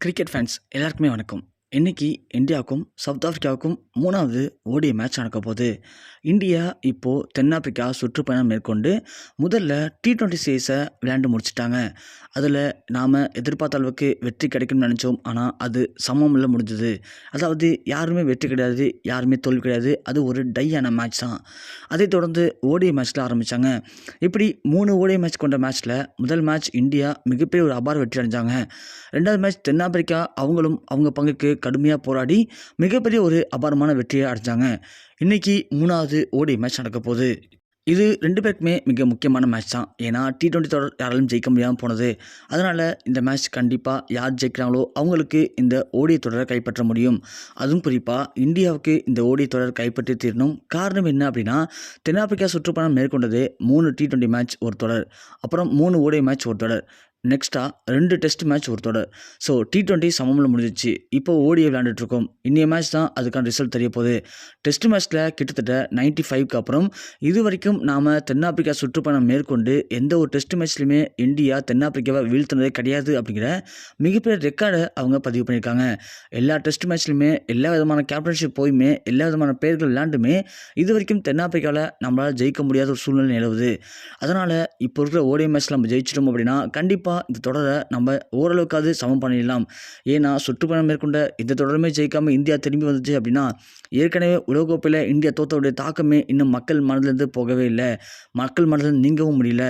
Cricket fans எல்லாருக்குமே வணக்கம். இன்னைக்கு இந்தியாவுக்கும் சவுத் ஆஃப்ரிக்காவுக்கும் 3வது ஓடிஐ மேட்ச் நடக்க போகுது. இந்தியா இப்போது தென்னாப்பிரிக்கா சுற்றுப்பயணம் மேற்கொண்டு முதல்ல T20 சீரீஸை விளையாண்டு முடிச்சிட்டாங்க. அதில் நாம் எதிர்பார்த்த அளவுக்கு வெற்றி கிடைக்கும்னு நினச்சோம். ஆனால் அது சமமில் முடிஞ்சது. அதாவது யாருமே வெற்றி கிடையாது, யாருமே தோல்வி கிடையாது. அது ஒரு டையான மேட்ச் தான். அதைத் தொடர்ந்து ஓடிஐ மேட்ச்சில் ஆரம்பித்தாங்க. இப்படி 3 ஓடிஐ மேட்ச் கொண்ட மேட்ச்சில் முதல் மேட்ச் இந்தியா மிகப்பெரிய ஒரு அபார வெற்றி அடைஞ்சாங்க. 2வது மேட்ச் தென்னாப்பிரிக்கா அவங்களும் அவங்க பங்குக்கு கடுமையாக போராடி மிகப்பெரிய ஒரு அபாரமான வெற்றியை அடைஞ்சாங்க. இன்றைக்கி 3வது ஓடிஐ மேட்ச் நடக்க போகுது. இது 2 பேருக்குமே மிக முக்கியமான மேட்ச் தான். ஏன்னா T20 தொடர் யாராலும் ஜெயிக்க முடியாமல் போனது. அதனால் இந்த மேட்ச் கண்டிப்பாக யார் ஜெயிக்கிறாங்களோ அவங்களுக்கு இந்த ஓடிஐ தொடரை கைப்பற்ற முடியும். அதுவும் குறிப்பாக இந்தியாவுக்கு இந்த ஓடிஐ தொடர் கைப்பற்றி தீரணும். காரணம் என்ன அப்படின்னா, தென்னாப்பிரிக்கா சுற்றுப்பயணம் மேற்கொண்டது 3 T20 மேட்ச் ஒரு தொடர், அப்புறம் 3 ஓடிஐ மேட்ச் ஒரு தொடர், நெக்ஸ்ட்டாக 2 டெஸ்ட் மேட்ச் ஒரு தொடர். ஸோ T20 சமமில் முடிஞ்சிச்சு. இப்போ ஓடிஐ விளையாண்டுட்ருக்கோம். இன்னைய மேட்ச் தான் அதுக்கான ரிசல்ட் தெரிய போகுது. டெஸ்ட் மேட்ச்சில் கிட்டத்தட்ட 95க்கு அப்புறம் இது வரைக்கும் நாம் தென்னாப்பிரிக்கா சுற்றுப்பயணம் மேற்கொண்டு எந்த ஒரு டெஸ்ட் மேட்ச்லையுமே இந்தியா தென்னாப்பிரிக்காவை வீழ்த்தினதே கிடையாது அப்படிங்கிற மிகப்பெரிய ரெக்கார்டை அவங்க பதிவு பண்ணியிருக்காங்க. எல்லா டெஸ்ட் மேட்ச்லையுமே எல்லா விதமான கேப்டன்ஷிப் போயுமே எல்லா விதமான பேர்கள் விளையாண்டுமே இது வரைக்கும் தென்னாப்பிரிக்காவில் நம்மளால் ஜெயிக்க முடியாத ஒரு சூழ்நிலை நிலவுது. அதனால் இப்போ இருக்கிற ஓடிஐ மேட்ச்சில் நம்ம ஜெயிச்சிட்டோம் அப்படின்னா கண்டிப்பாக இந்த தொடரை நம்ம ஓரளவுக்காவது சமம் பண்ணிடலாம். ஏன்னா சுற்றுப்பயணம் மேற்கொண்ட இந்த தொடருமே ஜெயிக்காமல் இந்தியா திரும்பி வந்துச்சு அப்படின்னா ஏற்கனவே உலகக்கோப்பையில் இந்தியா தோத்தவுடைய தாக்கமே இன்னும் மக்கள் மனதிலிருந்து போகவே இல்லை, மக்கள் மனதிலிருந்து நீங்கவும் முடியல.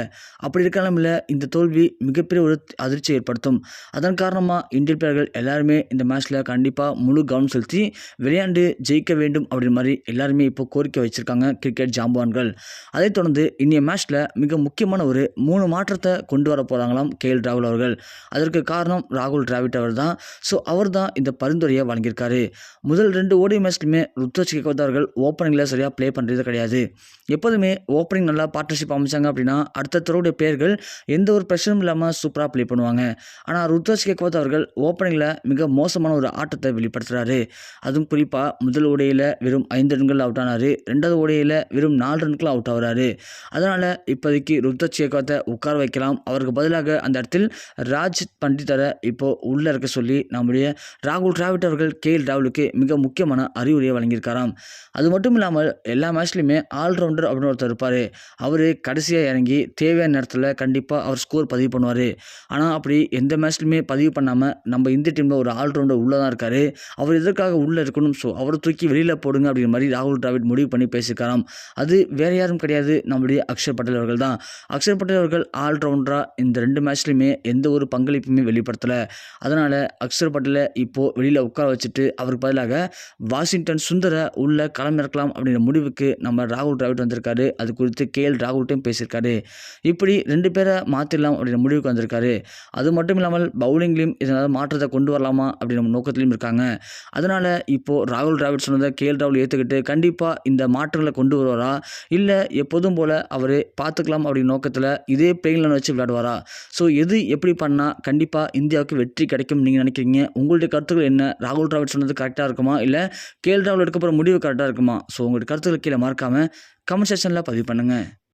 அப்படி இருக்காமல் இந்த தோல்வி மிகப்பெரிய ஒரு அதிர்ச்சி ஏற்படுத்தும். அதன் காரணமாக இந்திய பிளேயர்கள் எல்லாருமே இந்த மேட்ச்சில் கண்டிப்பாக முழு கவனம் செலுத்தி விளையாண்டு ஜெயிக்க வேண்டும் அப்படின்ற மாதிரி எல்லாருமே இப்போ கோரிக்கை வச்சுருக்காங்க கிரிக்கெட் ஜாம்பவான்கள். அதைத் தொடர்ந்து இன்றைய மேட்ச்சில் மிக முக்கியமான ஒரு 3 மாற்றத்தை கொண்டு வர போகிறாங்களாம் KL ராகுல் அவர்கள். அதற்கு காரணம் ராகுல் டிராவிட் அவர் தான். ஸோ அவர் தான் இந்த பரிந்துரையை வழங்கியிருக்காரு. முதல் 2 ஓடிஐ மேட்ச்லையுமே ருத்ராஜ் கேக்வாத் அவர்கள் ஓப்பனிங்கில் சரியாக ப்ளே பண்ணுறது கிடையாது. எப்போதுமே ஓப்பனிங் நல்லா பார்ட்னர்ஷிப் அமைச்சாங்க அப்படின்னா அடுத்த தடவை பிளேயர்கள் எந்த ஒரு ப்ரெஷரும் இல்லாமல் சூப்பராக ப்ளே பண்ணுவாங்க. ஆனால் ருத்ராஜ் கேக்வாத் அவர்கள் ஓப்பனிங்கில் மிக மோசமான ஒரு ஆட்டத்தை வெளிப்படுத்துகிறாரு. அதுவும் குறிப்பாக முதல் ஓடிஐயில் வெறும் 5 ரன்கள் அவுட் ஆனார். 2வது ஓடிஐயில் வெறும் 4 ரன்கள் அவுட் ஆகிறாரு. அதனால் இப்போதைக்கு ருத்ராஜ் கேக்வாத்தை உட்கார வைக்கலாம். அவருக்கு பதிலாக அந்த இடத்தில் ராஜ் பண்டிதரை இப்போ உள்ளே இருக்க சொல்லி நம்முடைய ராகுல் டிராவிட் அவர்கள் KL ராகுலுக்கு மிக முக்கியமான அறிவுரையை வழங்கியிருக்காராம். அது மட்டும் இல்லாமல் எல்லா மேட்ச்லையுமே ஆல்ரவுண்டர் அப்படின்னு ஒருத்தர் இருப்பார். அவர் கடைசியாக இறங்கி தேவையான நேரத்தில் கண்டிப்பாக அவர் ஸ்கோர் பதிவு பண்ணுவார். ஆனால் அப்படி எந்த மேட்ச்லையுமே பதிவு பண்ணாமல் நம்ம இந்திய டீமில் ஒரு ஆல்ரவுண்டர் உள்ளே தான் இருக்கார். அவர் எதற்காக உள்ளே இருக்கணும், ஸோ அவரை தூக்கி வெளியில் போடுங்க அப்படிங்கிற மாதிரி ராகுல் டிராவிட் முடிவு பண்ணி பேசியிருக்காராம். அது வேறு யாரும் கிடையாது, நம்முடைய அக்ஷர் பட்டேல் அவர்கள் தான். அக்ஷர் பட்டேல் அவர்கள் ஆல்ரவுண்டராக இந்த 2 மேட்ச்லையுமே எந்த ஒரு பங்களிப்புமே வெளிப்படுத்தலை. அதனால் அக்ஷர் பட்டேலை இப்போது வெளியில் உட்கார வச்சுட்டு அவருக்கு பதிலாக வாஷிங்டன் சுந்தரை உள்ள களமிறக்கலாம் அப்படிங்கிற முடிவுக்கு நம்ம ராகுல் டிராவிட் வந்திருக்காரு. அது குறித்து KL ராகுல்ட்டையும் பேசியிருக்காரு. இப்படி 2 பேரை மாற்றிடலாம் அப்படிங்கிற முடிவுக்கு வந்திருக்காரு. அது மட்டும் இல்லாமல் பவுலிங்லேயும் இதனால் மாற்றத்தை கொண்டு வரலாமா அப்படிங்கிற நோக்கத்திலையும் இருக்காங்க. அதனால் இப்போது ராகுல் டிராவிட் சொன்னதை KL ராகுல் ஏற்றுக்கிட்டு கண்டிப்பாக இந்த மாற்றங்களை கொண்டு வருவாரா, இல்லை எப்போதும் போல் அவர் பார்த்துக்கலாம் அப்படிங்கிற நோக்கத்தில் இதே பிளேயிங் வச்சு விளையாடுவாரா? ஸோ எது எப்படி பண்ணால் கண்டிப்பாக இந்தியாவுக்கு வெற்றி கிடைக்கும் நீங்கள் நினைக்கிறீங்க? உங்களுடைய கருத்துக்கள் என்ன? ராகுல் டிராவிட் சொன்னது கரெக்டாக இருக்குமா, இல்லை KL ராகுல் எடுக்க போகிற முடிவு கரெக்டாக இருக்குமா? ஸோ உங்களுடைய கருத்துக்களை கீழே மறக்காமல் கமெண்ட் செக்ஷனில் பதிவு பண்ணுங்கள்.